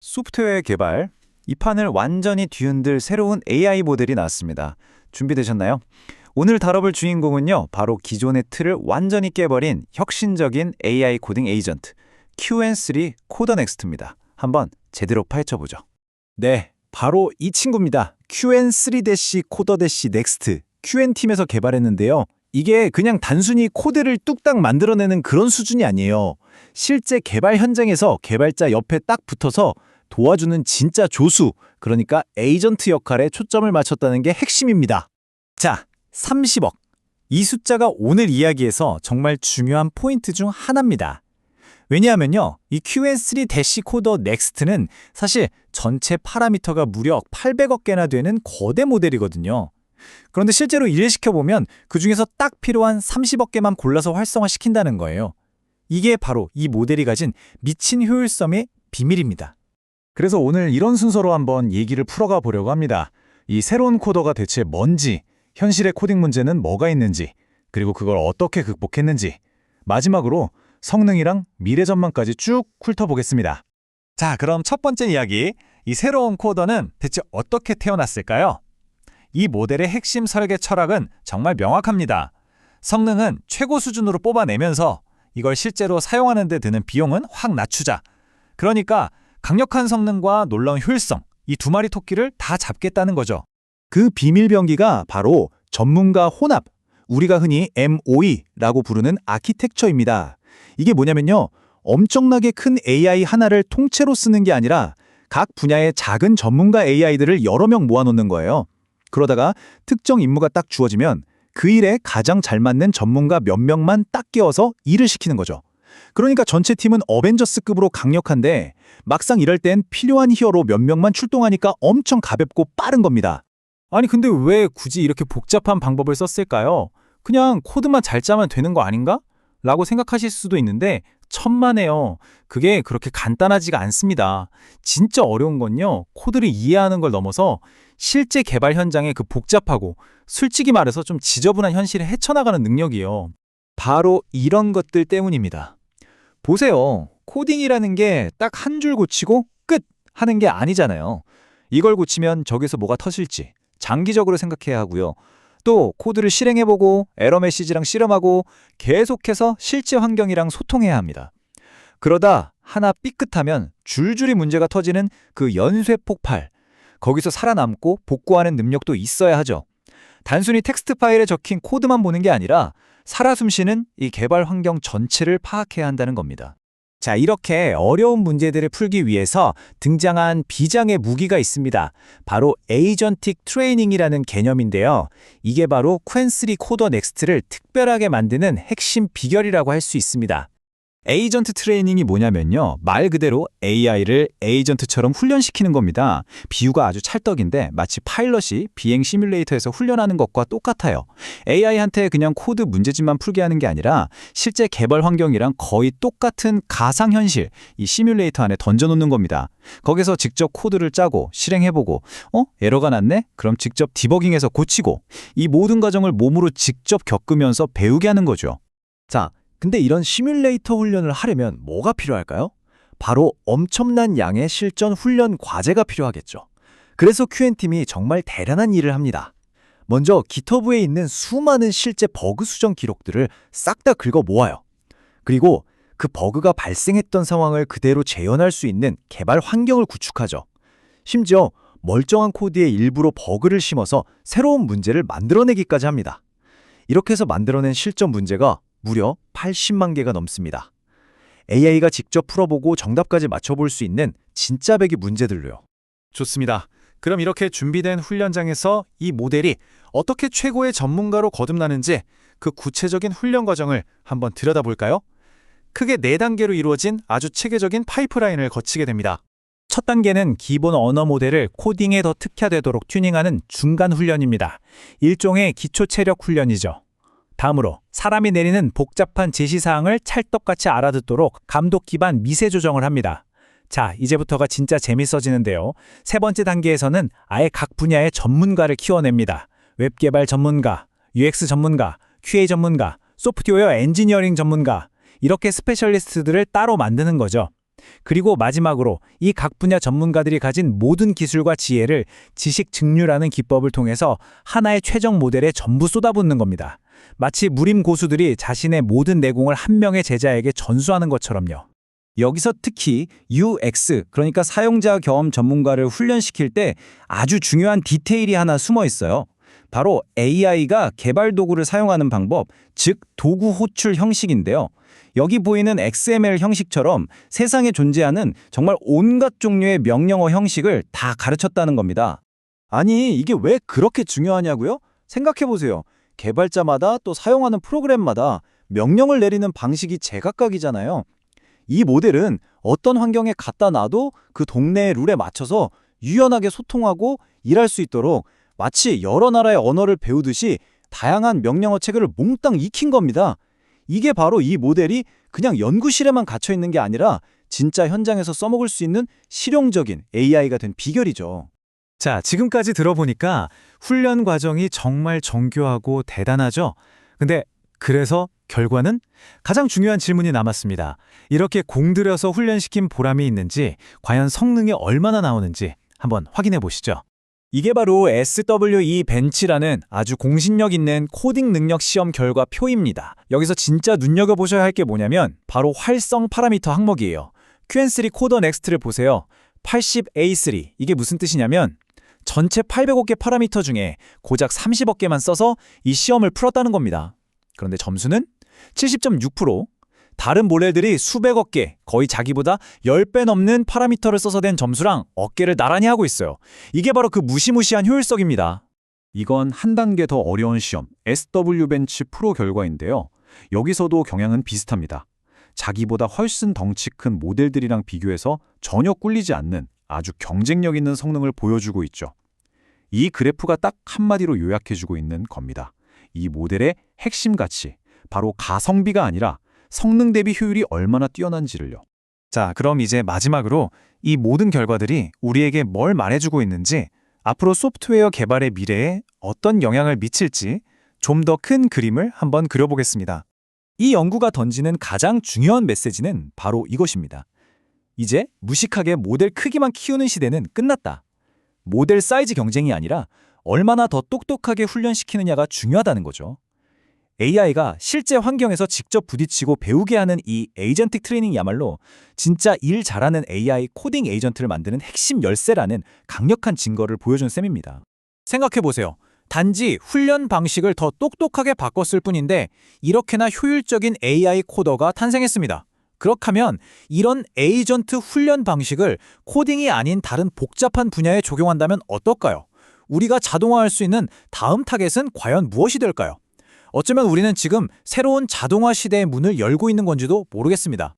소프트웨어 개발, 이 판을 완전히 뒤흔들 새로운 AI 모델이 나왔습니다. 준비되셨나요? 오늘 다뤄볼 주인공은요, 바로 기존의 틀을 완전히 깨버린 혁신적인 AI 코딩 에이전트, QN3 코더 넥스트입니다. 한번 제대로 파헤쳐보죠. 네, 바로 이 친구입니다. QN3- 코더 넥스트, QN팀에서 개발했는데요. 이게 그냥 단순히 코드를 뚝딱 만들어내는 그런 수준이 아니에요. 실제 개발 현장에서 개발자 옆에 딱 붙어서 도와주는 진짜 조수, 그러니까 에이전트 역할에 초점을 맞췄다는 게 핵심입니다. 자, 30억. 이 숫자가 오늘 이야기에서 정말 중요한 포인트 중 하나입니다. 왜냐하면요, 이 QN3- 코더 넥스트는 사실 전체 파라미터가 무려 800억 개나 되는 거대 모델이거든요. 그런데 실제로 일을 시켜보면 그 중에서 딱 필요한 30억 개만 골라서 활성화시킨다는 거예요. 이게 바로 이 모델이 가진 미친 효율성의 비밀입니다. 그래서 오늘 이런 순서로 한번 얘기를 풀어가 보려고 합니다. 이 새로운 코더가 대체 뭔지, 현실의 코딩 문제는 뭐가 있는지, 그리고 그걸 어떻게 극복했는지, 마지막으로 성능이랑 미래 전망까지 쭉 훑어보겠습니다. 자, 그럼 첫 번째 이야기, 이 새로운 코더는 대체 어떻게 태어났을까요? 이 모델의 핵심 설계 철학은 정말 명확합니다. 성능은 최고 수준으로 뽑아내면서 이걸 실제로 사용하는 데 드는 비용은 확 낮추자. 그러니까 강력한 성능과 놀라운 효율성, 이 두 마리 토끼를 다 잡겠다는 거죠. 그 비밀병기가 바로 전문가 혼합, 우리가 흔히 MOE라고 부르는 아키텍처입니다. 이게 뭐냐면요, 엄청나게 큰 AI 하나를 통째로 쓰는 게 아니라 각 분야의 작은 전문가 AI들을 여러 명 모아놓는 거예요. 그러다가 특정 임무가 딱 주어지면 그 일에 가장 잘 맞는 전문가 몇 명만 딱 끼워서 일을 시키는 거죠. 그러니까 전체 팀은 어벤져스급으로 강력한데 막상 일할 땐 필요한 히어로 몇 명만 출동하니까 엄청 가볍고 빠른 겁니다. 아니 근데 왜 굳이 이렇게 복잡한 방법을 썼을까요? 그냥 코드만 잘 짜면 되는 거 아닌가? 라고 생각하실 수도 있는데 천만에요. 그게 그렇게 간단하지가 않습니다. 진짜 어려운 건요, 코드를 이해하는 걸 넘어서 실제 개발 현장의 그 복잡하고 솔직히 말해서 좀 지저분한 현실에 헤쳐나가는 능력이에요. 바로 이런 것들 때문입니다. 보세요. 코딩이라는 게 딱 한 줄 고치고 끝! 하는 게 아니잖아요. 이걸 고치면 저기서 뭐가 터질지 장기적으로 생각해야 하고요. 또 코드를 실행해보고 에러 메시지랑 실험하고 계속해서 실제 환경이랑 소통해야 합니다. 그러다 하나 삐끗하면 줄줄이 문제가 터지는 그 연쇄 폭발. 거기서 살아남고 복구하는 능력도 있어야 하죠. 단순히 텍스트 파일에 적힌 코드만 보는 게 아니라 살아 숨쉬는 이 개발 환경 전체를 파악해야 한다는 겁니다. 자, 이렇게 어려운 문제들을 풀기 위해서 등장한 비장의 무기가 있습니다. 바로 에이전틱 트레이닝이라는 개념인데요. 이게 바로 QN3 코더 넥스트를 특별하게 만드는 핵심 비결이라고 할 수 있습니다. 에이전트 트레이닝이 뭐냐면요, 말 그대로 AI를 에이전트처럼 훈련시키는 겁니다. 비유가 아주 찰떡인데 마치 파일럿이 비행 시뮬레이터에서 훈련하는 것과 똑같아요. AI한테 그냥 코드 문제집만 풀게 하는 게 아니라 실제 개발 환경이랑 거의 똑같은 가상현실, 이 시뮬레이터 안에 던져놓는 겁니다. 거기서 직접 코드를 짜고 실행해보고 에러가 났네? 그럼 직접 디버깅해서 고치고, 이 모든 과정을 몸으로 직접 겪으면서 배우게 하는 거죠. 자, 근데 이런 시뮬레이터 훈련을 하려면 뭐가 필요할까요? 바로 엄청난 양의 실전 훈련 과제가 필요하겠죠. 그래서 QN팀이 정말 대단한 일을 합니다. 먼저 GitHub에 있는 수많은 실제 버그 수정 기록들을 싹 다 긁어 모아요. 그리고 그 버그가 발생했던 상황을 그대로 재현할 수 있는 개발 환경을 구축하죠. 심지어 멀쩡한 코드에 일부러 버그를 심어서 새로운 문제를 만들어내기까지 합니다. 이렇게 해서 만들어낸 실전 문제가 무려 80만 개가 넘습니다. AI가 직접 풀어보고 정답까지 맞춰볼 수 있는 진짜 배기 문제들로요. 좋습니다. 그럼 이렇게 준비된 훈련장에서 이 모델이 어떻게 최고의 전문가로 거듭나는지 그 구체적인 훈련 과정을 한번 들여다볼까요? 크게 4단계로 이루어진 아주 체계적인 파이프라인을 거치게 됩니다. 첫 단계는 기본 언어 모델을 코딩에 더 특화되도록 튜닝하는 중간 훈련입니다. 일종의 기초 체력 훈련이죠. 다음으로 사람이 내리는 복잡한 제시사항을 찰떡같이 알아듣도록 감독 기반 미세 조정을 합니다. 자, 이제부터가 진짜 재밌어지는데요. 세 번째 단계에서는 아예 각 분야의 전문가를 키워냅니다. 웹개발 전문가, UX 전문가, QA 전문가, 소프트웨어 엔지니어링 전문가, 이렇게 스페셜리스트들을 따로 만드는 거죠. 그리고 마지막으로 이 각 분야 전문가들이 가진 모든 기술과 지혜를 지식 증류라는 기법을 통해서 하나의 최종 모델에 전부 쏟아붓는 겁니다. 마치 무림 고수들이 자신의 모든 내공을 한 명의 제자에게 전수하는 것처럼요. 여기서 특히 UX, 그러니까 사용자 경험 전문가를 훈련시킬 때 아주 중요한 디테일이 하나 숨어 있어요. 바로 AI가 개발 도구를 사용하는 방법, 즉 도구 호출 형식인데요. 여기 보이는 XML 형식처럼 세상에 존재하는 정말 온갖 종류의 명령어 형식을 다 가르쳤다는 겁니다. 아니, 이게 왜 그렇게 중요하냐고요? 생각해보세요. 개발자마다 또 사용하는 프로그램마다 명령을 내리는 방식이 제각각이잖아요. 이 모델은 어떤 환경에 갖다 놔도 그 동네의 룰에 맞춰서 유연하게 소통하고 일할 수 있도록 마치 여러 나라의 언어를 배우듯이 다양한 명령어 체계를 몽땅 익힌 겁니다. 이게 바로 이 모델이 그냥 연구실에만 갇혀 있는 게 아니라 진짜 현장에서 써먹을 수 있는 실용적인 AI가 된 비결이죠. 자, 지금까지 들어보니까 훈련 과정이 정말 정교하고 대단하죠? 근데 그래서 결과는? 가장 중요한 질문이 남았습니다. 이렇게 공들여서 훈련시킨 보람이 있는지, 과연 성능이 얼마나 나오는지 한번 확인해 보시죠. 이게 바로 SWE 벤치라는 아주 공신력 있는 코딩 능력 시험 결과 표입니다. 여기서 진짜 눈여겨보셔야 할 게 뭐냐면 바로 활성 파라미터 항목이에요. QN3 코더 넥스트를 보세요. 80A3, 이게 무슨 뜻이냐면 전체 800억 개 파라미터 중에 고작 30억 개만 써서 이 시험을 풀었다는 겁니다. 그런데 점수는 70.6%, 다른 모델들이 수백억 개, 거의 자기보다 10배 넘는 파라미터를 써서 된 점수랑 어깨를 나란히 하고 있어요. 이게 바로 그 무시무시한 효율성입니다. 이건 한 단계 더 어려운 시험, SW벤치 프로 결과인데요. 여기서도 경향은 비슷합니다. 자기보다 훨씬 덩치 큰 모델들이랑 비교해서 전혀 꿀리지 않는 아주 경쟁력 있는 성능을 보여주고 있죠. 이 그래프가 딱 한마디로 요약해주고 있는 겁니다. 이 모델의 핵심 가치, 바로 가성비가 아니라 성능 대비 효율이 얼마나 뛰어난지를요. 자, 그럼 이제 마지막으로 이 모든 결과들이 우리에게 뭘 말해주고 있는지, 앞으로 소프트웨어 개발의 미래에 어떤 영향을 미칠지 좀 더 큰 그림을 한번 그려보겠습니다. 이 연구가 던지는 가장 중요한 메시지는 바로 이것입니다. 이제 무식하게 모델 크기만 키우는 시대는 끝났다. 모델 사이즈 경쟁이 아니라 얼마나 더 똑똑하게 훈련시키느냐가 중요하다는 거죠. AI가 실제 환경에서 직접 부딪히고 배우게 하는 이 에이전틱 트레이닝이야말로 진짜 일 잘하는 AI 코딩 에이전트를 만드는 핵심 열쇠라는 강력한 증거를 보여준 셈입니다. 생각해보세요. 단지 훈련 방식을 더 똑똑하게 바꿨을 뿐인데 이렇게나 효율적인 AI 코더가 탄생했습니다. 그렇다면 이런 에이전트 훈련 방식을 코딩이 아닌 다른 복잡한 분야에 적용한다면 어떨까요? 우리가 자동화할 수 있는 다음 타겟은 과연 무엇이 될까요? 어쩌면 우리는 지금 새로운 자동화 시대의 문을 열고 있는 건지도 모르겠습니다.